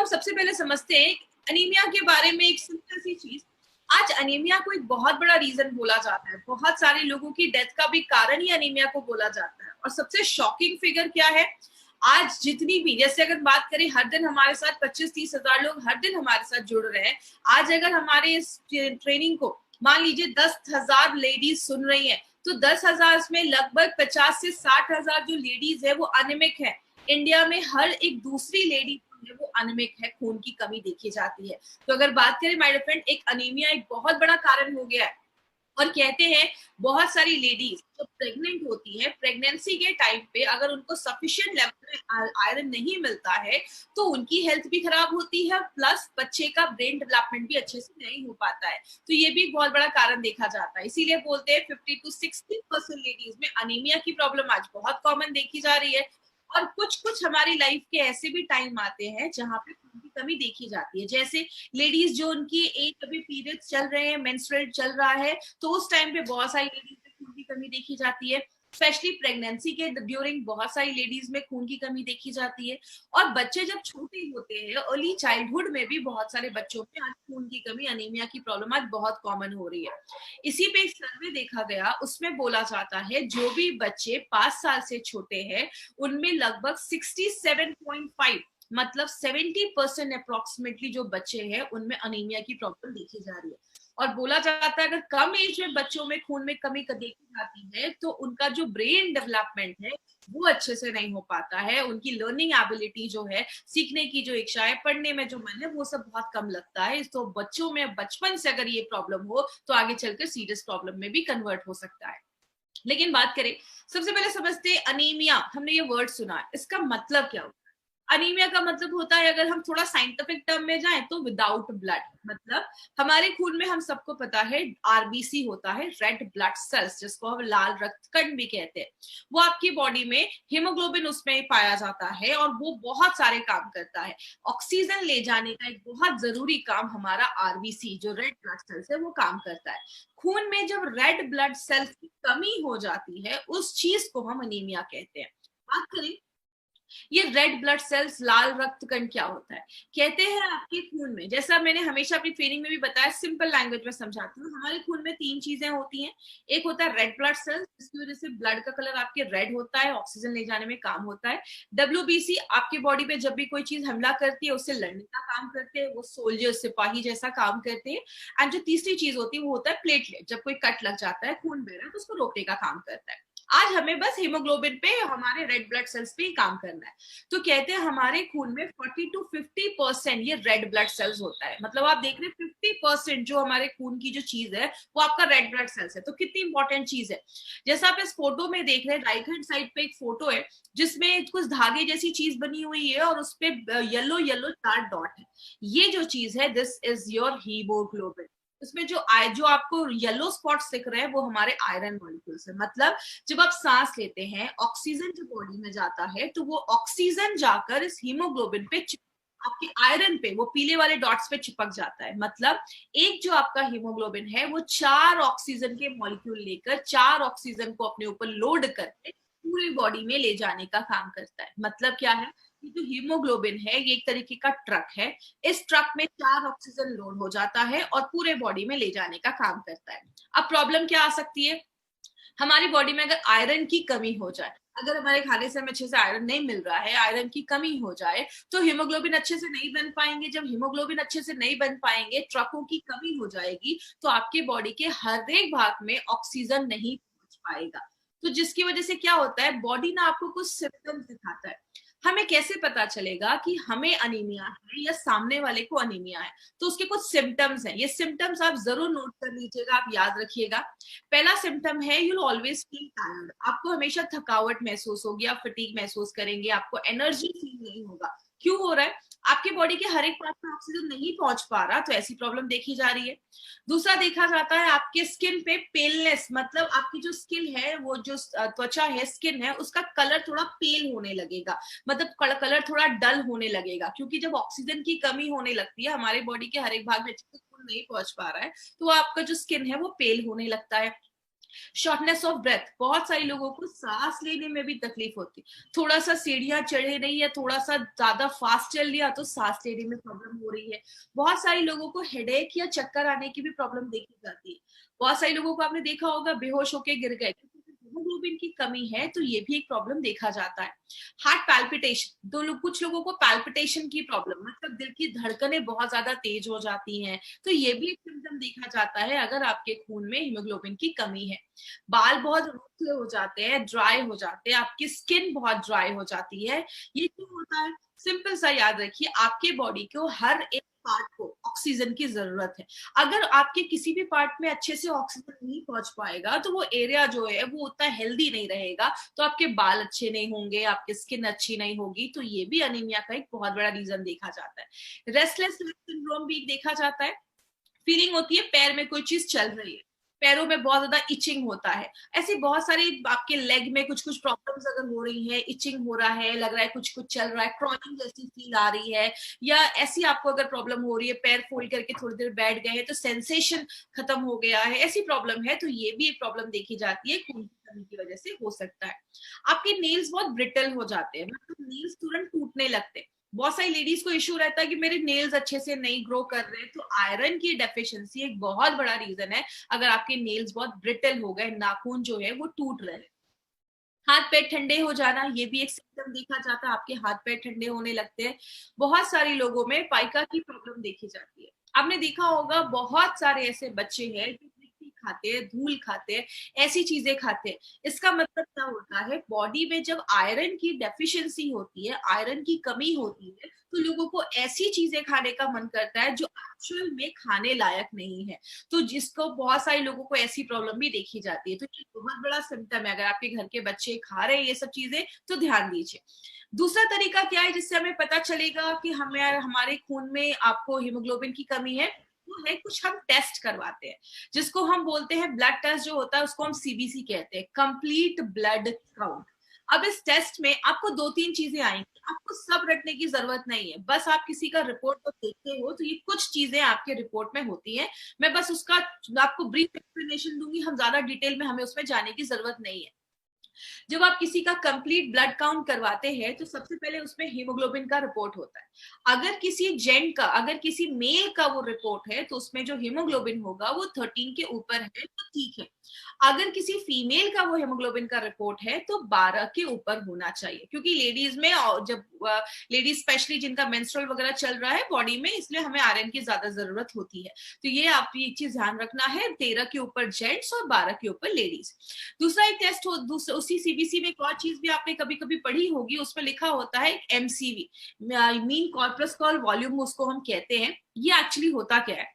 हम सबसे पहले समझते हैं अनीमिया के बारे में एक सिंपल सी चीज। आज अनीमिया को एक बहुत बड़ा रीजन बोला जाता है, बहुत सारे लोगों की डेथ का भी कारण ही अनीमिया को बोला जाता है। और सबसे शॉकिंग फिगर क्या है, आज जितनी भी, जैसे अगर बात करें, हर दिन हमारे साथ 25-30 हजार लोग हर दिन हमारे साथ जुड़ रहे हैं। आज अगर हमारे इस ट्रेनिंग को मान लीजिए 10,000 लेडीज सुन रही हैं, तो 10,000 में लगभग 50 से 60,000 जो लेडीज है वो अनिमिक है। इंडिया में हर एक दूसरी लेडी वो अनिमिक है, खून की कमी देखी जाती है। तो अगर बात करें माय फ्रेंड, एक अनीमिया एक बहुत बड़ा कारण हो गया है। और कहते हैं बहुत सारी लेडीज जो प्रेग्नेंट होती है, प्रेगनेंसी के टाइम पे अगर उनको सफिशिएंट लेवल में आयरन नहीं मिलता है तो उनकी हेल्थ भी खराब होती है, प्लस बच्चे का ब्रेन डेवलपमेंट भी अच्छे से नहीं हो पाता है। तो ये भी एक बहुत बड़ा कारण देखा जाता है। इसीलिए बोलते हैं 50 to 60% लेडीज में अनीमिया की प्रॉब्लम आज बहुत कॉमन देखी जा रही है। और कुछ कुछ हमारी लाइफ के ऐसे भी टाइम आते हैं जहाँ पे खून की कमी देखी जाती है। जैसे लेडीज जो उनकी एक अभी पीरियड्स चल रहे हैं, मेंस्ट्रुएट चल रहा है, तो उस टाइम पे बहुत सारी लेडीज में खून की कमी देखी जाती है। स्पेशली प्रेगनेंसी के ड्यूरिंग बहुत सारी लेडीज में खून की कमी देखी जाती है। और बच्चे जब छोटे होते हैं, अर्ली चाइल्डहुड में भी बहुत सारे बच्चों में आज खून की कमी, अनीमिया की प्रॉब्लम आज बहुत कॉमन हो रही है। इसी पे एक सर्वे देखा गया, उसमें बोला जाता है जो भी बच्चे 5 साल से छोटे हैं उनमें लगभग 67.5 मतलब 70% अप्रोक्सीमेटली जो बच्चे हैं उनमें अनीमिया की प्रॉब्लम देखी जा रही है। और बोला जाता है अगर कम एज में बच्चों में खून में कमी देखी जाती है तो उनका जो ब्रेन डेवलपमेंट है वो अच्छे से नहीं हो पाता है, उनकी लर्निंग एबिलिटी जो है, सीखने की जो इच्छा है, पढ़ने में जो मन है, वो सब बहुत कम लगता है। तो बच्चों में बचपन से अगर ये प्रॉब्लम हो तो आगे चलकर सीरियस प्रॉब्लम में भी कन्वर्ट हो सकता है। लेकिन बात करें, सबसे पहले समझते हैं अनीमिया। हमने ये वर्ड सुना है, इसका मतलब क्या होता है? अनीमिया का मतलब होता है, अगर हम थोड़ा साइंटिफिक टर्म में जाएं तो विदाउट ब्लड। मतलब हमारे खून में, हम सबको पता है, आरबीसी होता है, रेड ब्लड सेल्स, जिसको हम लाल रक्त कण भी कहते हैं। वो आपकी बॉडी में हीमोग्लोबिन उसमें पाया जाता है और वो बहुत सारे काम करता है। ऑक्सीजन ले जाने का एक बहुत जरूरी काम हमारा आरबीसी जो रेड ब्लड सेल्स है वो काम करता है। खून में जब रेड ब्लड सेल्स की कमी हो जाती है उस चीज को हम अनीमिया कहते हैं। बात करें ये रेड ब्लड सेल्स, लाल रक्त कण क्या होता है? कहते हैं आपके खून में, जैसा मैंने हमेशा अपनी ट्रेनिंग में भी बताया, सिंपल लैंग्वेज में समझाती हूँ, हमारे खून में 3 चीजें होती हैं। एक होता है रेड ब्लड सेल्स, जिसकी वजह से ब्लड का कलर आपके रेड होता है, ऑक्सीजन ले जाने में काम होता है। डब्ल्यूबीसी आपके बॉडी पे जब भी कोई चीज हमला करती है उससे लड़ने का काम करते हैं, वो सोल्जर, सिपाही जैसा काम करते हैं। एंड जो तीसरी चीज होती है वो होता है प्लेटलेट, जब कोई कट लग जाता है, खून बह रहा है, तो उसको रोकने का काम करता है। आज हमें बस हीमोग्लोबिन पे, हमारे रेड ब्लड सेल्स पे ही काम करना है। तो कहते हैं हमारे खून में 40 to 50% ये रेड ब्लड सेल्स होता है। मतलब आप देख रहे हैं 50% जो हमारे खून की जो चीज है वो आपका रेड ब्लड सेल्स है। तो कितनी इंपॉर्टेंट चीज है। जैसा आप इस फोटो में देख रहे हैं, राइट हैंड साइड पे एक फोटो है जिसमें कुछ धागे जैसी चीज बनी हुई है और उस पे येलो येलो 4 डॉट है। ये जो चीज है, दिस इज योर हीमोग्लोबिन। उसमें जो आपको येलो स्पॉट्स दिख रहे हैं वो हमारे आयरन मॉलिक्यूल्स है। मतलब जब आप सांस लेते हैं, ऑक्सीजन जो बॉडी में जाता है तो वो ऑक्सीजन जाकर इस हीमोग्लोबिन पे, आपके आयरन पे, वो पीले वाले डॉट्स पे चिपक जाता है। मतलब एक जो आपका हीमोग्लोबिन है वो 4 ऑक्सीजन के मॉलिक्यूल लेकर, 4 ऑक्सीजन को अपने ऊपर लोड करके पूरी बॉडी में ले जाने का काम करता है। मतलब क्या है, ये जो हीमोग्लोबिन है ये एक तरीके का ट्रक है। इस ट्रक में 4 ऑक्सीजन लोड हो जाता है और पूरे बॉडी में ले जाने का काम करता है। अब प्रॉब्लम क्या आ सकती है, हमारी बॉडी में अगर आयरन की कमी हो जाए, अगर हमारे खाने से हमें अच्छे से आयरन नहीं मिल रहा है, आयरन की कमी हो जाए, तो हीमोग्लोबिन अच्छे से नहीं बन पाएंगे। जब हीमोग्लोबिन अच्छे से नहीं बन पाएंगे, ट्रकों की कमी हो जाएगी, तो आपके बॉडी के हर एक भाग में ऑक्सीजन नहीं पहुंच पाएगा। तो जिसकी वजह से क्या होता है, बॉडी ना आपको कुछ सिम्टम्स दिखाता है। हमें कैसे पता चलेगा कि हमें अनीमिया है या सामने वाले को अनीमिया है? तो उसके कुछ सिम्टम्स हैं, ये सिम्टम्स आप जरूर नोट कर लीजिएगा, आप याद रखिएगा। पहला सिम्टम है, you will always feel tired. आपको हमेशा थकावट महसूस होगी, आप फटीग महसूस करेंगे, आपको एनर्जी फील नहीं होगा। क्यों हो रहा है? आपके बॉडी के हर एक पार्ट में ऑक्सीजन नहीं पहुंच पा रहा, तो ऐसी प्रॉब्लम देखी जा रही है। दूसरा देखा जाता है आपके स्किन पे पेलनेस, मतलब आपकी जो स्किन है, वो जो त्वचा है, स्किन है, उसका कलर थोड़ा पेल होने लगेगा। मतलब कलर थोड़ा डल होने लगेगा, क्योंकि जब ऑक्सीजन की कमी होने लगती है, हमारे बॉडी के हर एक भाग में खून नहीं पहुंच पा रहा है, तो आपका जो स्किन है वो पेल होने लगता है। शॉर्टनेस ऑफ ब्रेथ, बहुत सारे लोगों को सांस लेने में भी तकलीफ होती है, थोड़ा सा सीढ़ियां चढ़े रही है, थोड़ा सा ज्यादा फास्ट चल लिया तो सांस लेने में प्रॉब्लम हो रही है। बहुत सारे लोगों को हेडेक या चक्कर आने की भी प्रॉब्लम देखी जाती है। बहुत सारे लोगों को आपने देखा होगा बेहोश होके गिर गए, हीमोग्लोबिन की कमी है तो ये भी एक प्रॉब्लम देखा जाता है। हार्ट पैल्पिटेशन, कुछ लोगों को पैल्पिटेशन की प्रॉब्लम, मतलब दिल की धड़कनें बहुत ज्यादा तेज हो जाती हैं, तो ये भी एक सिम्टम देखा जाता है अगर आपके खून में हीमोग्लोबिन की कमी है। बाल बहुत रूखे हो जाते हैं, ड्राई हो जाते हैं, आपकी स्किन बहुत ड्राई हो जाती है। ये क्यों होता है? सिंपल सा याद रखिए, आपके बॉडी को हर एक पार्ट को ऑक्सीजन की जरूरत है। अगर आपके किसी भी पार्ट में अच्छे से ऑक्सीजन नहीं पहुंच पाएगा तो वो एरिया जो है वो उतना हेल्दी नहीं रहेगा, तो आपके बाल अच्छे नहीं होंगे, आपकी स्किन अच्छी नहीं होगी, तो ये भी अनीमिया का एक बहुत बड़ा रीजन देखा जाता है। रेस्टलेस सिंड्रोम भी देखा जाता है, फीलिंग होती है पैर में कोई चीज चल रही है, पैरों में बहुत ज्यादा इचिंग होता है। ऐसी बहुत सारी, आपके लेग में कुछ कुछ प्रॉब्लम्स अगर हो रही है, इचिंग हो रहा है, लग रहा है कुछ कुछ चल रहा है, क्रॉनिंग जैसी फील आ रही है, या ऐसी आपको अगर प्रॉब्लम हो रही है, पैर फोल्ड करके थोड़ी देर बैठ गए हैं तो सेंसेशन खत्म हो गया है, ऐसी प्रॉब्लम है, तो ये भी एक प्रॉब्लम देखी जाती है, खून की कमी की वजह से हो सकता है। आपके नेल्स बहुत ब्रिटल हो जाते हैं, मतलब नेल्स तुरंत टूटने लगते हैं। बहुत सारी लेडीज को इश्यू रहता है कि मेरे नेल्स अच्छे से नहीं ग्रो कर रहे, तो आयरन की डेफिशिएंसी एक बहुत बड़ा रीजन है अगर आपके नेल्स बहुत ब्रिटल हो गए, नाखून जो है वो टूट रहे हैं। हाथ पैर ठंडे हो जाना, ये भी एक सिम्टम देखा जाता है, आपके हाथ पैर ठंडे होने लगते हैं। बहुत सारे लोगों में पाइका की प्रॉब्लम देखी जाती है। आपने देखा होगा बहुत सारे ऐसे बच्चे हैं जो मिट्टी खाते हैं, धूल खाते हैं, ऐसी चीजें खाते हैं। इसका मतलब क्या होता है, बॉडी में जब आयरन की डेफिशिएंसी होती है, आयरन की कमी होती है, तो लोगों को ऐसी चीजें खाने का मन करता है जो एक्चुअल में खाने लायक नहीं है, तो जिसको बहुत सारे लोगों को ऐसी प्रॉब्लम भी देखी जाती है। तो ये बहुत बड़ा सिम्टम है, अगर आपके घर के बच्चे खा रहे हैं ये सब चीजें तो ध्यान दीजिए। दूसरा तरीका क्या है जिससे हमें पता चलेगा कि हमें, हमारे खून में आपको हीमोग्लोबिन की कमी है, वो है कुछ हम टेस्ट करवाते हैं, जिसको हम बोलते हैं ब्लड टेस्ट जो होता है उसको हम सीबीसी कहते हैं, कंप्लीट ब्लड काउंट। अब इस टेस्ट में आपको दो तीन चीजें आएंगी, आपको सब रटने की जरूरत नहीं है, बस आप किसी का रिपोर्ट तो देखते हो तो ये कुछ चीजें आपके रिपोर्ट में होती हैं। मैं बस उसका आपको ब्रीफ एक्सप्लेनेशन दूंगी, हम ज्यादा डिटेल में हमें उसमें जाने की जरूरत नहीं है। जब आप किसी का कंप्लीट ब्लड काउंट करवाते हैं तो सबसे पहले उसमें हीमोग्लोबिन का रिपोर्ट होता है। अगर किसी जेंट का, अगर किसी मेल का वो रिपोर्ट है तो उसमें जो हीमोग्लोबिन होगा वो 13 के ऊपर है तो ठीक है। अगर किसी फीमेल का वो हेमोग्लोबिन का रिपोर्ट है तो 12 के ऊपर होना चाहिए, क्योंकि लेडीज में, जब लेडीज स्पेशली जिनका मेंस्ट्रुअल वगैरह चल रहा है बॉडी में, इसलिए हमें आयरन की ज्यादा जरूरत होती है। तो ये आप ये चीज ध्यान रखना है, 13 के ऊपर जेंट्स और 12 के ऊपर लेडीज। दूसरा एक टेस्ट हो, उसी सीबीसी में एक और चीज भी आपने कभी कभी पढ़ी होगी, उसमें लिखा होता है एमसीवी, मीन कॉर्पस्कॉल वॉल्यूम उसको हम कहते हैं। ये एक्चुअली होता क्या है,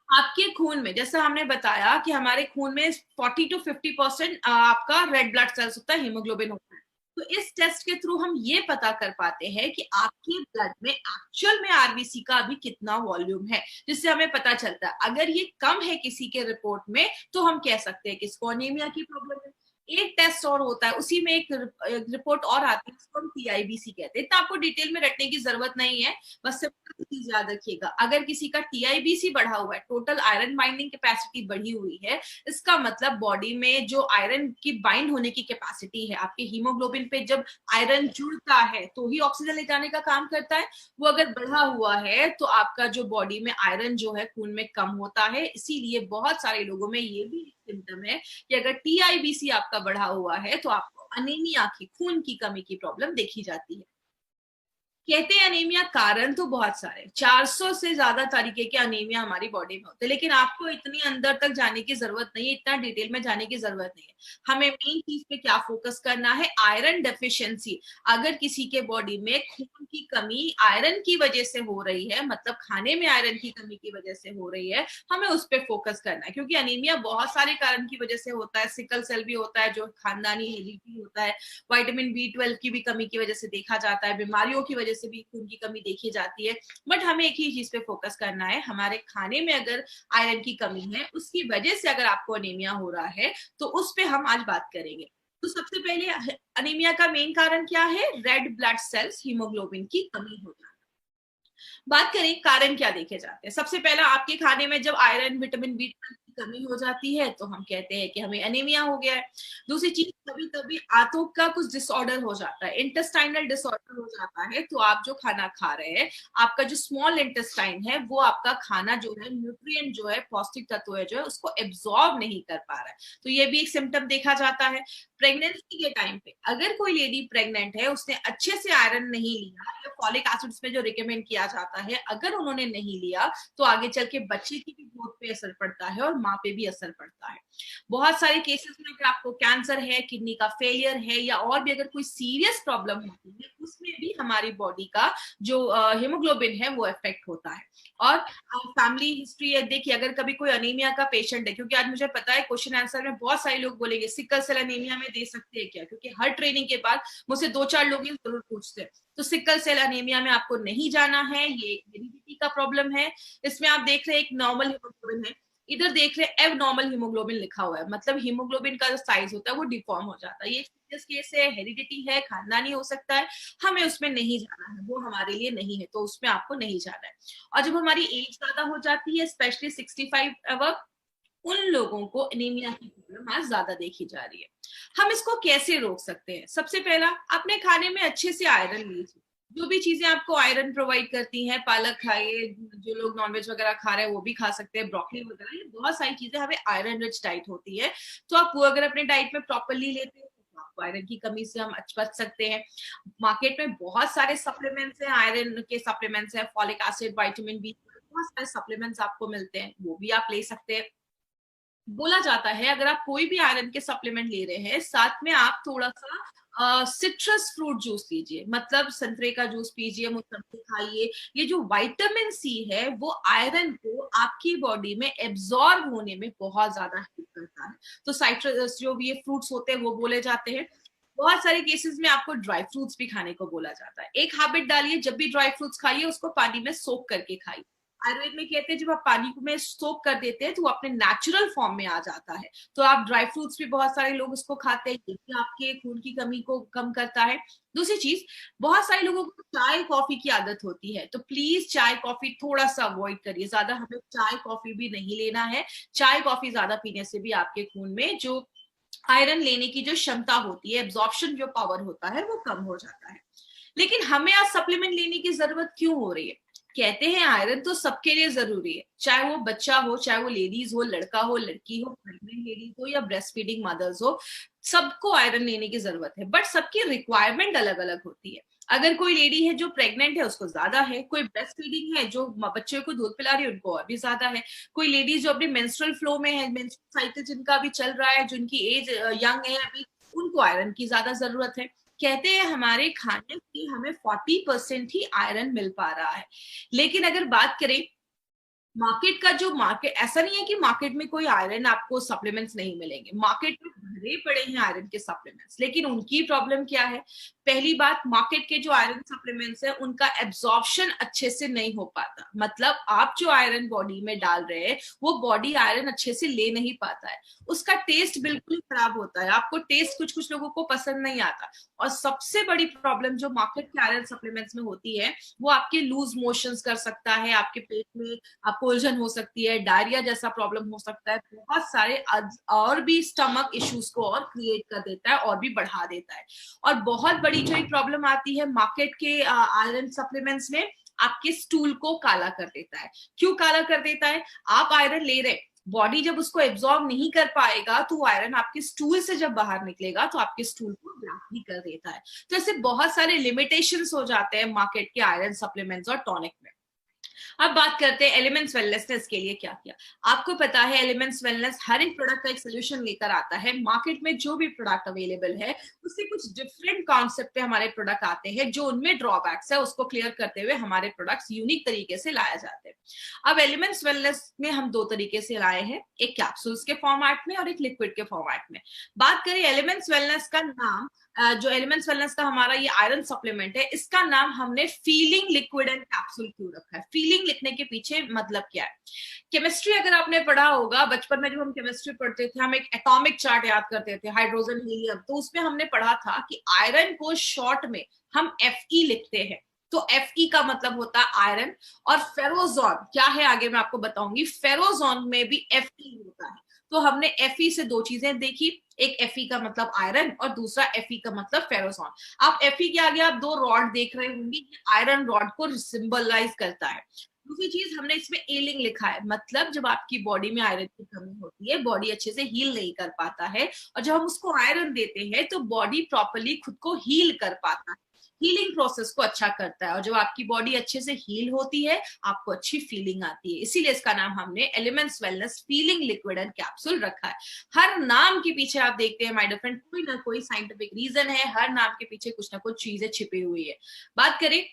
आपके खून में, जैसा हमने बताया कि हमारे खून में 40 to 50% आपका रेड ब्लड सेल्स होता है, हीमोग्लोबिन होता है। तो इस टेस्ट के थ्रू हम ये पता कर पाते हैं कि आपके ब्लड में एक्चुअल में आरबीसी का अभी कितना वॉल्यूम है, जिससे हमें पता चलता है। अगर ये कम है किसी के रिपोर्ट में तो हम कह सकते हैं कि इसको अनीमिया की प्रॉब्लम है। एक टेस्ट और होता है, उसी में एक रिपोर्ट और आती है, उसको हम टीआईबीसी कहते हैं। इतना आपको डिटेल में रटने की जरूरत नहीं है, बस सिंपल चीज याद रखिएगा, अगर किसी का टीआईबीसी बढ़ा हुआ है, टोटल आयरन बाइंडिंग कैपेसिटी बढ़ी हुई है, इसका मतलब बॉडी में जो आयरन की बाइंड होने की कैपेसिटी है, आपके हीमोग्लोबिन पे जब आयरन जुड़ता है तो ही ऑक्सीजन ले जाने का काम करता है, वो अगर बढ़ा हुआ है तो आपका जो बॉडी में आयरन जो है खून में कम होता है। इसीलिए बहुत सारे लोगों में ये भी सिम्टम है कि अगर टीआईबीसी आपका बढ़ा हुआ है तो आपको अनीमिया की, खून की कमी की प्रॉब्लम देखी जाती है। कहते हैं अनीमिया, कारण तो बहुत सारे, 400 से ज्यादा तरीके के अनीमिया हमारी बॉडी में होते हैं, लेकिन आपको इतनी अंदर तक जाने की जरूरत नहीं है, इतना डिटेल में जाने की जरूरत नहीं है। हमें मेन चीज पे क्या फोकस करना है, आयरन डेफिशिएंसी। अगर किसी के बॉडी में खून की कमी आयरन की वजह से हो रही है, मतलब खाने में आयरन की कमी की वजह से हो रही है, हमें उस पर फोकस करना है, क्योंकि अनीमिया बहुत सारे कारण की वजह से होता है। सिकल सेल भी होता है जो खानदानी हेरिडिटी होता है, विटामिन बी 12 की भी कमी की वजह से देखा जाता है, बीमारियों की वजह से भी खून की कमी देखी जाती है। बट हमें एक ही चीज पे फोकस करना है, हमारे खाने में अगर आयरन की कमी है, उसकी वजह से अगर आपको अनीमिया हो रहा है, तो उस पे हम आज बात करेंगे। तो सबसे पहले अनीमिया का मेन कारण क्या है, रेड ब्लड सेल्स, हीमोग्लोबिन की कमी हो जाना। बात करें कारण क्या देखे जाते हैं, सबसे पहला आपके खाने में जब आयरन, विटामिन बी कमी हो जाती है तो हम कहते हैं कि हमें एनीमिया हो गया है। दूसरी चीज, कभी कभी आंतों का कुछ डिसऑर्डर हो जाता है, इंटेस्टाइनल डिसऑर्डर हो जाता है, तो आप जो खाना खा रहे हैं, आपका जो स्मॉल इंटेस्टाइन है वो आपका खाना जो है, न्यूट्रिएंट जो है, पौष्टिक तत्व है जो है, उसको एब्जॉर्ब नहीं कर पा रहा है, तो ये भी एक सिम्टम देखा जाता है। प्रेगनेंसी के टाइम पे अगर कोई लेडी प्रेग्नेंट है, उसने अच्छे से आयरन नहीं लिया या फॉलिक एसिड में जो रिकमेंड किया जाता है अगर उन्होंने नहीं लिया, तो आगे चल के बच्चे की भी ग्रोथ पे असर पड़ता है और माँ पे भी असर पड़ता है। बहुत सारे केसेस में अगर आपको कैंसर है, किडनी का फेलियर है, या और भी अगर कोई सीरियस प्रॉब्लम होती है, उसमें भी हमारी बॉडी का जो हीमोग्लोबिन है वो इफेक्ट होता है। और फैमिली हिस्ट्री है, देखिए अगर कभी कोई अनीमिया का पेशेंट है, क्योंकि आज मुझे पता है क्वेश्चन आंसर में बहुत सारे लोग बोलेंगे सिकल सेल अनीमिया में दे सकते हैं क्या, क्योंकि हर ट्रेनिंग के बाद मुझसे 2-4 लोग ये जरूर पूछते हैं। तो सिकल सेल अनीमिया में आपको नहीं जाना है, ये हेरिडिटी का प्रॉब्लम है। इसमें आप देख रहे हैं एक नॉर्मल हीमोग्लोबिन है, इधर देख रहे हैं एब नॉर्मल हीमोग्लोबिन लिखा हुआ है, मतलब हीमोग्लोबिन का जो साइज होता है वो डिफॉर्म हो जाता है। ये सीरियस केस है, हेरिडिटी है, खानदानी हो सकता है, हमें उसमें नहीं जाना है, वो हमारे लिए नहीं है, तो उसमें आपको नहीं जाना है। और जब हमारी एज ज्यादा हो जाती है, स्पेशली 65 अबव, उन लोगों को एनीमिया की प्रॉब्लम आज ज्यादा देखी जा रही है। हम इसको कैसे रोक सकते हैं? सबसे पहला, अपने खाने में अच्छे से आयरन लीजिए, जो भी चीजें आपको आयरन प्रोवाइड करती हैं, पालक खाइए, जो लोग नॉनवेज वगैरह खा रहे हैं वो भी खा सकते हैं, ब्रोकली वगैरह, ये बहुत सारी चीजें हमें आयरन रिच डाइट होती है, तो आप वो अगर अपने डाइट में प्रॉपरली लेते हैं तो आपको आयरन की कमी से हम बच सकते हैं। मार्केट में बहुत सारे सप्लीमेंट्स हैं, आयरन के सप्लीमेंट्स हैं, फॉलिक एसिड, विटामिन बी, बहुत सारे सप्लीमेंट्स आपको मिलते हैं, वो भी आप ले सकते हैं। बोला जाता है अगर आप कोई भी आयरन के सप्लीमेंट ले रहे हैं, साथ में आप थोड़ा सा सिट्रस फ्रूट जूस लीजिए, मतलब संतरे का जूस पीजिए, मौसमी खाइए। ये जो विटामिन सी है वो आयरन को आपकी बॉडी में एब्जॉर्ब होने में बहुत ज्यादा हेल्प करता है। तो साइट्रस जो भी ये फ्रूट्स होते हैं वो बोले जाते हैं। बहुत सारे केसेस में आपको ड्राई फ्रूट्स भी खाने को बोला जाता है। एक हैबिट डालिए, जब भी ड्राई फ्रूट्स खाइए उसको पानी में सोक करके खाइए। आयुर्वेद में कहते हैं जब आप पानी में सोक कर देते हैं तो वो अपने नेचुरल फॉर्म में आ जाता है। तो आप ड्राई फ्रूट्स भी बहुत सारे लोग उसको खाते हैं, ये भी आपके खून की कमी को कम करता है। दूसरी चीज, बहुत सारे लोगों को चाय कॉफी की आदत होती है, तो प्लीज चाय कॉफी थोड़ा सा अवॉइड करिए, ज्यादा हमें चाय कॉफी भी नहीं लेना है। चाय कॉफी ज्यादा पीने से भी आपके खून में जो आयरन लेने की जो क्षमता होती है, एब्जॉर्प्शन जो पावर होता है, वो कम हो जाता है। लेकिन हमें आज सप्लीमेंट लेने की जरूरत क्यों हो रही है? कहते हैं आयरन तो सबके लिए जरूरी है, चाहे वो बच्चा हो, चाहे वो लेडीज हो, लड़का हो, लड़की हो, प्रेग्नेंट लेडीज हो या ब्रेस्ट फीडिंग मदर्स हो, सबको आयरन लेने की जरूरत है, बट सबकी रिक्वायरमेंट अलग अलग होती है। अगर कोई लेडी है जो प्रेग्नेंट है उसको ज्यादा है, कोई ब्रेस्ट फीडिंग है जो बच्चे को दूध पिला रही है उनको और भी ज्यादा है, कोई लेडीज जो अपने मेंस्ट्रुअल फ्लो में है, मेंस्ट्रुअल साइकिल जिनका भी चल रहा है, जिनकी एज यंग है अभी, उनको आयरन की ज्यादा जरूरत है। कहते हैं हमारे खाने से हमें 40% ही आयरन मिल पा रहा है। लेकिन अगर बात करें मार्केट का, जो मार्केट, ऐसा नहीं है कि मार्केट में कोई आयरन आपको सप्लीमेंट्स नहीं मिलेंगे, मार्केट में भरे पड़े हैं आयरन के सप्लीमेंट्स, लेकिन उनकी प्रॉब्लम क्या है? पहली बात, मार्केट के जो आयरन सप्लीमेंट्स है उनका एब्जॉर्प्शन अच्छे से नहीं हो पाता, मतलब आप जो आयरन बॉडी में डाल रहे हैं वो बॉडी आयरन अच्छे से ले नहीं पाता है, उसका टेस्ट बिल्कुल खराब होता है, आपको टेस्ट कुछ कुछ लोगों को पसंद नहीं आता। और सबसे बड़ी प्रॉब्लम जो मार्केट के आयरन सप्लीमेंट्स में होती है, वो आपके लूज मोशंस कर सकता है, आपके पेट में आपको उलझन हो सकती है, डायरिया जैसा प्रॉब्लम हो सकता है, बहुत सारे और भी स्टमक इश्यूज को और क्रिएट कर देता है और भी बढ़ा देता है। और बहुत बड़ी जो एक प्रॉब्लम आती है मार्केट के आयरन सप्लीमेंट्स में, आपके स्टूल को काला कर देता है। क्यों काला कर देता है? आप आयरन ले रहे, बॉडी जब उसको एब्जॉर्ब नहीं कर पाएगा तो आयरन आपके स्टूल से जब बाहर निकलेगा तो आपके स्टूल को ब्लैक भी कर देता है। तो ऐसे बहुत सारे लिमिटेशंस हो जाते हैं मार्केट के आयरन सप्लीमेंट्स और टॉनिक में। अब बात करते हैं एलिमेंट्स वेलनेस ने इसके लिए क्या किया। आपको पता है एलिमेंट्स वेलनेस हर एक प्रोडक्ट का एक सोल्यूशन लेकर आता है। मार्केट में जो भी प्रोडक्ट अवेलेबल है उससे कुछ डिफरेंट कॉन्सेप्ट पे हमारे प्रोडक्ट आते हैं, जो उनमें ड्रॉबैक्स है उसको क्लियर करते हुए हमारे प्रोडक्ट्स यूनिक तरीके से लाए जाते हैं। अब एलिमेंट्स वेलनेस में हम दो तरीके से लाए हैं, एक कैप्सूल्स के फॉर्मेट में और एक लिक्विड के फॉर्मेट में। बात करें एलिमेंट्स वेलनेस का नाम, जो एलिमेंट्स वेलनेस का हमारा ये आयरन सप्लीमेंट है, इसका नाम हमने फीलिंग लिक्विड एंड कैप्सूल क्यों रखा है? फीलिंग लिखने के पीछे मतलब क्या है? केमिस्ट्री अगर आपने पढ़ा होगा, बचपन में जब हम केमिस्ट्री पढ़ते थे हम एक एटॉमिक चार्ट याद करते थे, हाइड्रोजन हीलियम, तो उसमें हमने पढ़ा था कि आयरन को शॉर्ट में हम Fe लिखते हैं। तो Fe का मतलब होता है आयरन, और फेरोजोन क्या है आगे मैं आपको बताऊंगी। फेरोजोन में भी Fe होता है। तो हमने Fe से दो चीजें देखी, एक Fe का मतलब आयरन और दूसरा Fe का मतलब फेरोजोन। आप Fe के आगे आप दो रॉड देख रहे होंगे, आयरन रॉड को सिंबलाइज करता है। दूसरी चीज हमने इसमें एलिंग लिखा है, मतलब जब आपकी बॉडी में आयरन की कमी होती है, बॉडी अच्छे से हील नहीं कर पाता है, और जब हम उसको आयरन देते हैं तो बॉडी प्रॉपरली खुद को हील कर पाता है, हीलिंग प्रोसेस को अच्छा करता है। और जब आपकी बॉडी अच्छे से हील होती है, आपको अच्छी फीलिंग आती है। इसीलिए इसका नाम हमने elements wellness feeling liquid and capsule रखा है। हर नाम के पीछे आप देखते हैं माय डियर फ्रेंड, कोई ना कोई साइंटिफिक रीजन है, हर नाम के पीछे कुछ ना कुछ चीजें छिपी हुई है। बात करें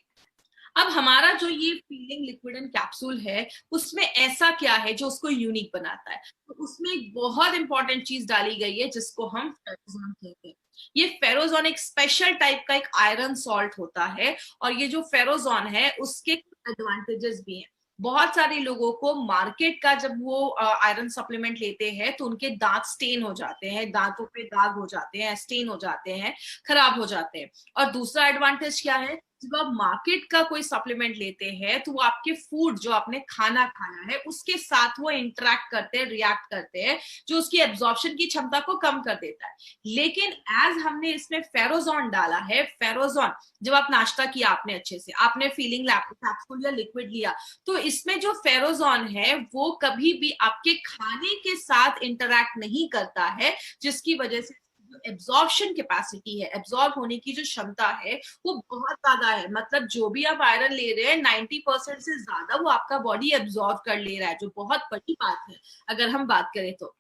अब हमारा जो ये फीलिंग लिक्विड एंड कैप्सूल है, उसमें ऐसा क्या है जो उसको यूनिक बनाता है। तो उसमें एक बहुत इंपॉर्टेंट चीज डाली गई है जिसको हम फेरोजोन कहते हैं। ये फेरोजोन एक स्पेशल टाइप का एक आयरन सॉल्ट होता है, और ये जो फेरोजोन है उसके एडवांटेजेस भी हैं। बहुत सारे लोगों को मार्केट का जब वो आयरन सप्लीमेंट लेते हैं तो उनके दांत स्टेन हो जाते हैं, दांतों पे दाग हो जाते हैं, स्टेन हो जाते हैं, खराब हो जाते हैं। और दूसरा एडवांटेज क्या है, जब आप मार्केट का कोई सप्लीमेंट लेते हैं तो वो आपके फूड जो आपने खाना खाया है उसके साथ वो इंटरेक्ट करते हैं, रिएक्ट करते हैं, जो उसकी एब्जॉर्प्शन की क्षमता को कम कर देता है। लेकिन एज हमने इसमें फेरोजोन डाला है, फेरोजोन जब आप नाश्ता किया आपने अच्छे से, आपने फीलिंग कैप्सूल या लिक्विड लिया, तो इसमें जो फेरोजोन है वो कभी भी आपके खाने के साथ इंटरेक्ट नहीं करता है, जिसकी वजह से एब्जॉर्प्शन कैपेसिटी है, एब्जॉर्ब होने की जो क्षमता है वो बहुत ज्यादा है। मतलब जो भी आप आयरन ले रहे हैं 90% से ज्यादा वो आपका बॉडी एब्जॉर्ब कर ले रहा है, जो बहुत बड़ी बात है अगर हम बात करें तो।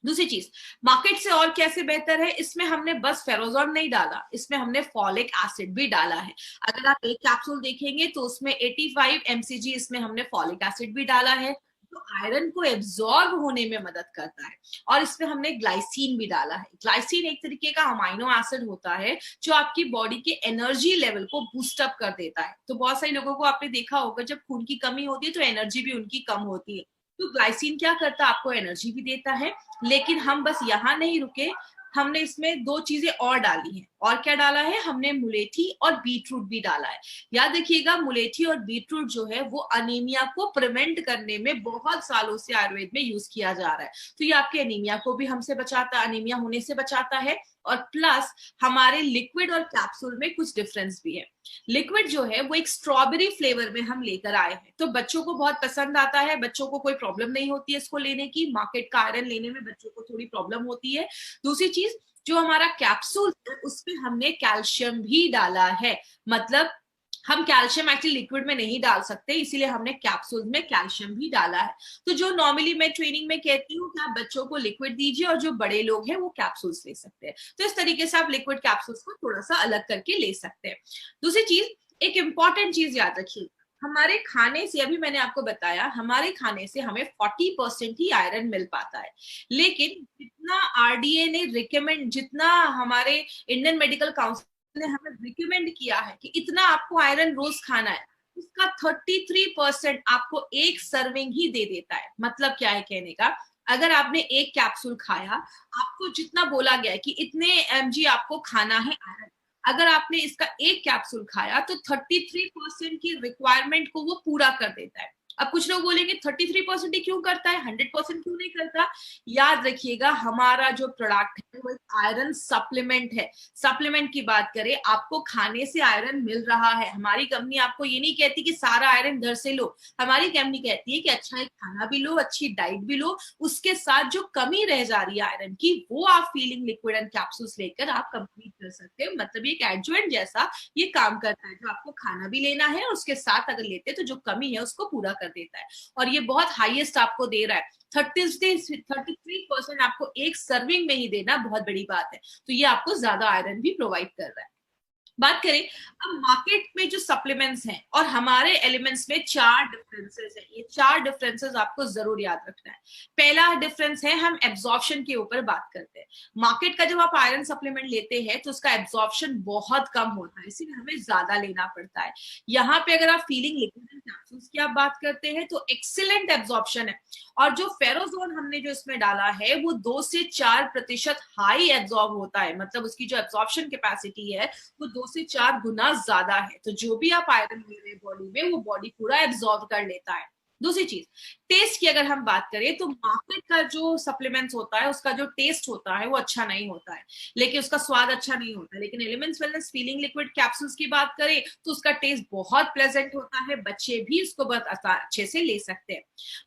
दूसरी चीज, मार्केट से और कैसे बेहतर है, इसमें हमने बस फेरोजोन नहीं डाला, इसमें हमने फॉलिक एसिड भी डाला है। अगर आप एक कैप्सूल देखेंगे तो उसमें 85 mcg इसमें हमने फॉलिक एसिड भी डाला है, जो आयरन को एब्जॉर्ब होने में मदद करता है। और इसमें हमने ग्लाइसिन भी डाला है। ग्लाइसिन एक तरीके का अमाइनो एसिड होता है जो आपकी बॉडी के एनर्जी लेवल को बूस्ट अप कर देता है। तो बहुत सारे लोगों को आपने देखा होगा जब खून की कमी होती है तो एनर्जी भी उनकी कम होती है। तो ग्लाइसिन क्या करता है, आपको एनर्जी भी देता है। लेकिन हम बस यहाँ नहीं रुके, हमने इसमें दो चीजें और डाली हैं। और क्या डाला है, हमने मुलेठी और बीटरूट भी डाला है। याद रखिएगा, मुलेठी और बीटरूट जो है वो अनीमिया को प्रिवेंट करने में बहुत सालों से आयुर्वेद में यूज किया जा रहा है। तो ये आपके अनीमिया को भी हमसे बचाता है, अनीमिया होने से बचाता है। और प्लस हमारे लिक्विड और कैप्सूल में कुछ डिफरेंस भी है। लिक्विड जो है वो एक स्ट्रॉबेरी फ्लेवर में हम लेकर आए हैं, तो बच्चों को बहुत पसंद आता है, बच्चों को कोई प्रॉब्लम नहीं होती है इसको लेने की। मार्केट का आयरन लेने में बच्चों को थोड़ी प्रॉब्लम होती है। दूसरी चीज, जो हमारा कैप्सूल है उसमें हमने कैल्शियम भी डाला है। मतलब हम कैल्शियम एक्चुअली लिक्विड में नहीं डाल सकते, इसीलिए हमने कैप्सूल में कैल्शियम भी डाला है। तो जो नॉर्मली मैं ट्रेनिंग में कहती हूँ कि आप बच्चों को लिक्विड दीजिए और जो बड़े लोग हैं वो कैप्सूल्स ले सकते हैं। तो इस तरीके से आप लिक्विड कैप्सूल्स को थोड़ा सा अलग करके ले सकते हैं। दूसरी चीज, एक इंपॉर्टेंट चीज याद रखिए, हमारे खाने से, अभी मैंने आपको बताया, हमारे खाने से हमें 40% ही आयरन मिल पाता है। लेकिन जितना आरडीए ने रिकमेंड, जितना हमारे इंडियन मेडिकल काउंसिल ने हमें रिकमेंड किया है कि इतना आपको आयरन रोज खाना है, उसका 33% आपको एक सर्विंग ही दे देता है। मतलब क्या है कहने का, अगर आपने एक कैप्सूल खाया, आपको जितना बोला गया है कि इतने mg आपको खाना है आयरन, अगर आपने इसका एक कैप्सूल खाया तो 33% की रिक्वायरमेंट को वो पूरा कर देता है। अब कुछ लोग बोलेंगे 33% ही क्यों करता है, 100% क्यों नहीं करता। याद रखिएगा, हमारा जो प्रोडक्ट है वो एक आयरन सप्लीमेंट है। सप्लीमेंट की बात करें, आपको खाने से आयरन मिल रहा है। हमारी कंपनी आपको ये नहीं कहती कि सारा आयरन घर से लो, हमारी कंपनी कहती है कि अच्छा एक खाना भी लो, अच्छी डाइट भी लो, उसके साथ जो कमी रह जा रही है आयरन की वो आप फीलिंग लिक्विड एंड कैप्सूल्स लेकर आप कंप्लीट कर सकते हैं। मतलब ये एक एडजुवेंट जैसा ये काम करता है, जो आपको खाना भी लेना है और उसके साथ अगर लेते हैं तो जो कमी है उसको पूरा कर देता है। और ये बहुत हाईएस्ट आपको दे रहा है, 33% आपको एक सर्विंग में ही देना बहुत बड़ी बात है। तो ये आपको ज्यादा आयरन भी प्रोवाइड कर रहा है। बात करें अब मार्केट में जो सप्लीमेंट्स हैं और हमारे एलिमेंट्स में चार डिफरेंसेस हैं। ये चार डिफरेंसेस आपको जरूर याद रखना है। पहला डिफरेंस है, हम एब्जॉर्प्शन के ऊपर बात करते हैं। मार्केट का जब आप आयरन सप्लीमेंट लेते हैं तो उसका एब्जॉर्प्शन बहुत कम होता है, इसीलिए हमें ज्यादा लेना पड़ता है। यहाँ पे अगर आप फीलिंग लिक्विड एंड कैप्सूल्स की आप बात करते हैं तो एक्सीलेंट एब्जॉर्प्शन है। और जो फेरोजोन हमने जो इसमें डाला है वो 2 से 4% हाई एब्जॉर्ब होता है। मतलब उसकी जो एब्जॉर्प्शन कैपेसिटी है वो 2 से 4 गुना ज्यादा है। तो जो भी आप आयरन ले रहे हैं बॉडी में, वो बॉडी पूरा एब्जॉर्ब कर लेता है। दूसरी चीज, टेस्ट की अगर हम बात करें तो मार्केट का जो सप्लीमेंट्स होता है उसका जो टेस्ट होता है वो अच्छा नहीं होता है, लेकिन उसका स्वाद अच्छा नहीं होता है। लेकिन elements wellness feeling liquid capsules की बात करें तो उसका टेस्ट बहुत प्लेजेंट होता है, बच्चे भी उसको बहुत अच्छे से ले सकते हैं।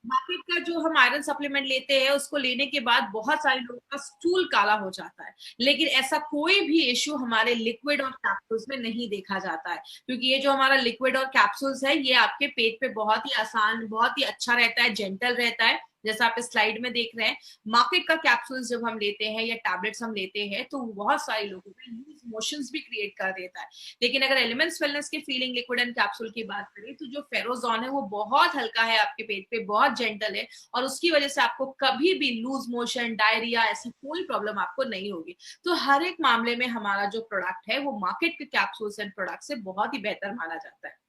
मार्केट का जो हम आयरन सप्लीमेंट लेते हैं उसको लेने के बाद बहुत सारे लोगों का स्टूल काला हो जाता है, लेकिन ऐसा कोई भी इश्यू हमारे लिक्विड और कैप्सूल्स में नहीं देखा जाता है, क्योंकि ये जो हमारा लिक्विड और कैप्सूल्स है ये आपके पेट पे बहुत ही आसान, बहुत ही अच्छा रहता है, जेंटल रहता है। जैसा आप इस स्लाइड में देख रहे हैं, मार्केट का कैप्सूल्स जब हम लेते हैं या टैबलेट्स हम लेते हैं तो बहुत सारे लोगों में लूज मोशंस भी क्रिएट कर देता है। लेकिन अगर एलिमेंट्स वेलनेस के फीलिंग लिक्विड एंड कैप्सूल की बात करें तो जो फेरोजॉन है वो बहुत हल्का है, आपके पेट पे बहुत जेंटल है, और उसकी वजह से आपको कभी भी लूज मोशन, डायरिया, ऐसी कोई प्रॉब्लम आपको नहीं होगी। तो हर एक मामले में हमारा जो प्रोडक्ट है वो मार्केट के कैप्सूल्स एंड प्रोडक्ट से बहुत ही बेहतर माना जाता है।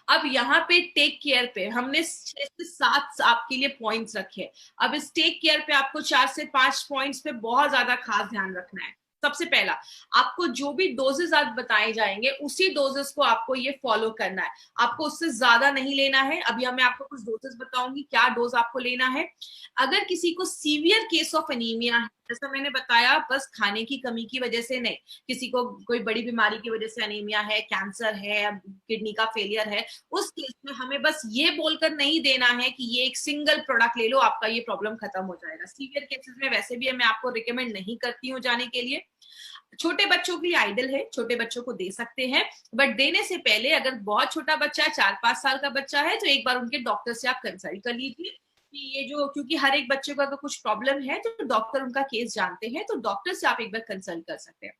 अब यहाँ पे टेक केयर पे हमने 6 से 7 आपके लिए पॉइंट्स रखे। अब इस टेक केयर पे आपको 4 से 5 पॉइंट्स पे बहुत ज्यादा खास ध्यान रखना है। सबसे पहला, आपको जो भी डोजेस आज बताए जाएंगे उसी डोजेस को आपको ये फॉलो करना है, आपको उससे ज्यादा नहीं लेना है। अभी मैं आपको कुछ डोजेस बताऊंगी क्या डोज आपको लेना है। अगर किसी को सीवियर केस ऑफ एनीमिया है, जैसा मैंने बताया, बस खाने की कमी की वजह से नहीं, किसी को कोई बड़ी बीमारी की वजह से एनीमिया है, कैंसर है, किडनी का फेलियर है, उस केस में हमें बस ये बोलकर नहीं देना है कि ये एक सिंगल प्रोडक्ट ले लो आपका ये प्रॉब्लम खत्म हो जाएगा। सीवियर केसेस में वैसे भी मैं आपको रिकमेंड नहीं करती हूँ जाने के लिए। छोटे बच्चों के लिए आइडल है, छोटे बच्चों को दे सकते हैं, बट देने से पहले अगर बहुत छोटा बच्चा है, 4-5 साल का बच्चा है, तो एक बार उनके डॉक्टर से आप कंसल्ट कर लीजिए कि ये जो, क्योंकि हर एक बच्चे को अगर कुछ प्रॉब्लम है तो डॉक्टर उनका केस जानते हैं, तो डॉक्टर से आप एक बार कंसल्ट कर सकते हैं।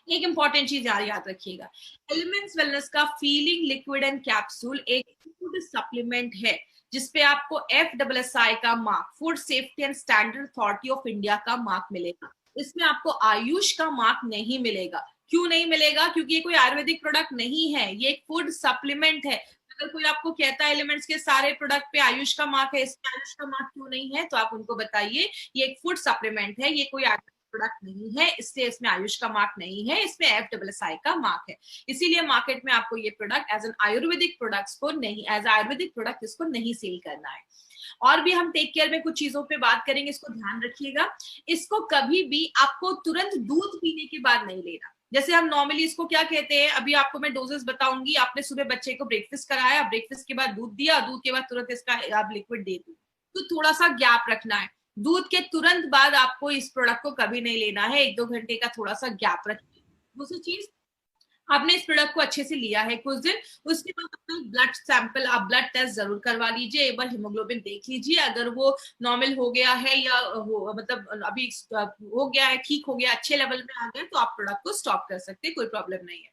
एक इंपॉर्टेंट चीज याद रखिएगा, एलिमेंट्स वेलनेस का फीलिंग लिक्विड एंड कैप्सूल एक फूड सप्लीमेंट है जिसपे आपको FSSAI का mark, food safety and standard authority of India का मार्क मिलेगा। इसमें आपको आयुष का मार्क नहीं मिलेगा। क्यों नहीं मिलेगा? क्योंकि ये कोई आयुर्वेदिक प्रोडक्ट नहीं है, ये एक फूड सप्लीमेंट है। अगर कोई आपको कहता है एलिमेंट्स के सारे प्रोडक्ट पे आयुष का मार्क है, इसमें आयुष का मार्क क्यों नहीं है, तो आप उनको बताइए ये एक फूड सप्लीमेंट है, ये कोई प्रोडक्ट नहीं है, इसलिए इसमें आयुष का मार्क नहीं है, इसमें FSSAI का मार्क है। इसीलिए मार्केट में आपको ये product as an Ayurvedic products को नहीं, एज आयुर्वेदिक प्रोडक्ट इसको नहीं सेल करना है। और भी हम टेक केयर में कुछ चीजों पे बात करेंगे, इसको ध्यान रखिएगा। इसको कभी भी आपको तुरंत दूध पीने के बाद नहीं लेना। जैसे हम नॉर्मली इसको क्या कहते हैं, अभी आपको मैं डोजेस बताऊंगी। आपने सुबह बच्चे को ब्रेकफास्ट कराया, ब्रेकफास्ट के बाद दूध दिया, दूध के बाद तुरंत इसका आप लिक्विड दे दी, तो थोड़ा सा गैप रखना है। दूध के तुरंत बाद आपको इस प्रोडक्ट को कभी नहीं लेना है, 1-2 घंटे का थोड़ा सा गैप रखिए। दूसरी चीज, आपने इस प्रोडक्ट को अच्छे से लिया है कुछ दिन, उसके बाद अपना ब्लड सैंपल, आप ब्लड टेस्ट जरूर करवा लीजिए, एक बार हीमोग्लोबिन देख लीजिए। अगर वो नॉर्मल हो गया है या वो मतलब अभी हो गया है, ठीक हो गया, अच्छे लेवल में आ गया, तो आप प्रोडक्ट को स्टॉप कर सकते हैं, कोई प्रॉब्लम नहीं है।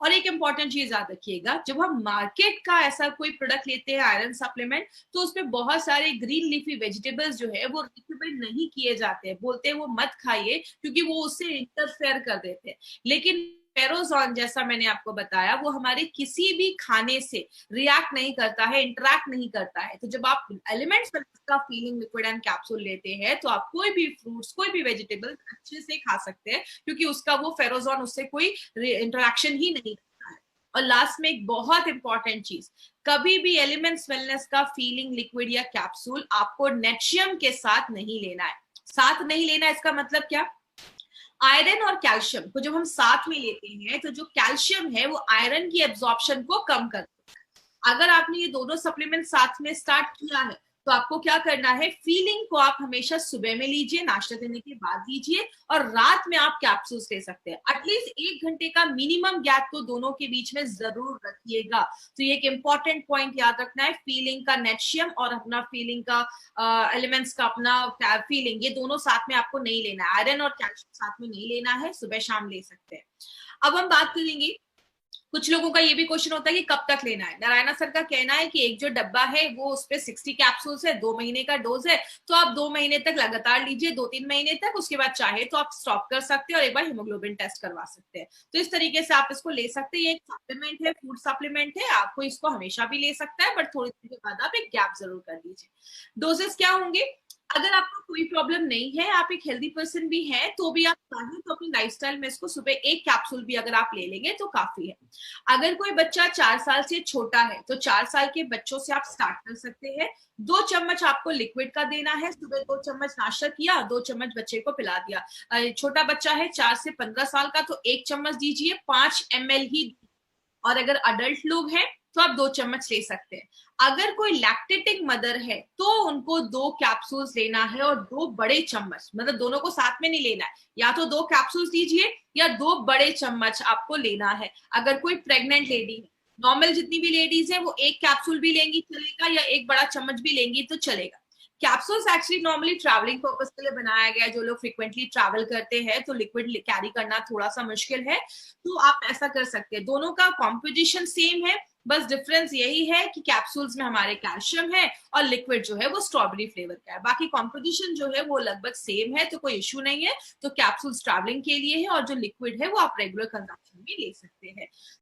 और एक इंपॉर्टेंट चीज याद रखिएगा, जब हम मार्केट का ऐसा कोई प्रोडक्ट लेते हैं आयरन सप्लीमेंट, तो उसमें बहुत सारे ग्रीन लीफी वेजिटेबल्स जो है वो रिकमेंड नहीं किए जाते हैं, बोलते हैं वो मत खाइए क्योंकि वो उससे इंटरफेयर कर देते हैं। लेकिन फेरोजॉन, जैसा मैंने आपको बताया, वो हमारे किसी भी खाने से रिएक्ट नहीं करता है, इंटरैक्ट नहीं करता है। तो जब आप एलिमेंट्स का फीलिंग लिक्विड एंड कैप्सूल लेते हैं तो आप कोई भी फ्रूट्स, कोई भी वेजिटेबल अच्छे से खा सकते हैं, क्योंकि उसका वो फेरोजॉन उससे कोई इंटरेक्शन ही नहीं करता है। और लास्ट में एक बहुत इंपॉर्टेंट चीज, कभी भी एलिमेंट्स वेलनेस का फीलिंग लिक्विड या कैप्सूल आपको नेशियम के साथ नहीं लेना है। साथ नहीं लेना, इसका मतलब क्या? आयरन और कैल्शियम को जब हम साथ में लेते हैं तो जो कैल्शियम है वो आयरन की एब्जॉर्प्शन को कम करता है। अगर आपने ये दोनों सप्लीमेंट साथ में स्टार्ट किया है तो आपको क्या करना है, फीलिंग को आप हमेशा सुबह में लीजिए, नाश्ता करने के बाद लीजिए, और रात में आप कैप्सूल्स ले सकते हैं। एटलीस्ट 1 घंटे का मिनिमम गैप तो दोनों के बीच में जरूर रखिएगा। तो ये एक इंपॉर्टेंट पॉइंट याद रखना है, फीलिंग का नेशियम और अपना फीलिंग का एलिमेंट्स का अपना फीलिंग, ये दोनों साथ में आपको नहीं लेना है, आयरन और कैल्शियम साथ में नहीं लेना है, सुबह शाम ले सकते हैं। अब हम बात करेंगे, कुछ लोगों का ये भी क्वेश्चन होता है कि कब तक लेना है। नारायणा सर का कहना है कि एक जो डब्बा है वो उस पे 60 कैप्सूल्स है, 2 महीने का डोज है, तो आप 2 महीने तक लगातार लीजिए, 2-3 महीने तक, उसके बाद चाहे तो आप स्टॉप कर सकते हैं और एक बार हीमोग्लोबिन टेस्ट करवा सकते हैं। तो इस तरीके से आप इसको ले सकते हैं। ये एक सप्लीमेंट है, फूड सप्लीमेंट है, आपको इसको हमेशा भी ले सकता है, बट थोड़ी देर के बाद आप एक गैप जरूर कर दीजिए। डोजेस क्या होंगे? अगर आपको कोई प्रॉब्लम नहीं है, आप एक हेल्दी पर्सन भी हैं, तो भी आप चाहें तो अपनी लाइफस्टाइल में इसको सुबह एक कैप्सूल भी अगर आप ले लेंगे तो काफी है। अगर कोई बच्चा 4 साल से छोटा है तो 4 साल के बच्चों से आप स्टार्ट कर सकते हैं। 2 चम्मच आपको लिक्विड का देना है, सुबह 2 चम्मच नाश्ता किया, 2 चम्मच बच्चे को पिला दिया। छोटा बच्चा है 4 से 15 साल का तो 1 चम्मच दीजिए, 5 ml ही। और अगर अडल्ट लोग हैं तो आप 2 चम्मच ले सकते हैं। अगर कोई लैक्टेटिंग मदर है तो उनको 2 कैप्सूल्स लेना है, और 2 बड़े चम्मच, मतलब दोनों को साथ में नहीं लेना है, या तो 2 कैप्सूल्स दीजिए या 2 बड़े चम्मच आपको लेना है। अगर कोई प्रेग्नेंट लेडी है, नॉर्मल जितनी भी लेडीज है वो 1 कैप्सूल भी लेंगी चलेगा, या 1 बड़ा चम्मच भी लेंगी तो चलेगा। Capsules actually normally travelling purpose के लिए बनाया गया है। जो लोग फ्रिक्वेंटली ट्रैवल करते हैं तो लिक्विड कैरी करना थोड़ा सा मुश्किल है, तो आप ऐसा कर सकते हैं। दोनों का कॉम्पोजिशन सेम है, बस डिफरेंस यही है कि कैप्सूल्स में हमारे कैल्शियम है और लिक्विड जो है वो स्ट्रॉबेरी फ्लेवर का है। बाकी कॉम्पोजिशन जो है वो लगभग सेम है, तो कोई इश्यू नहीं है। तो कैप्सूल्स ट्रैवलिंग के लिए है, और जो लिक्विड है वो आप रेगुलर कंजम्पशन में ले सकते हैं।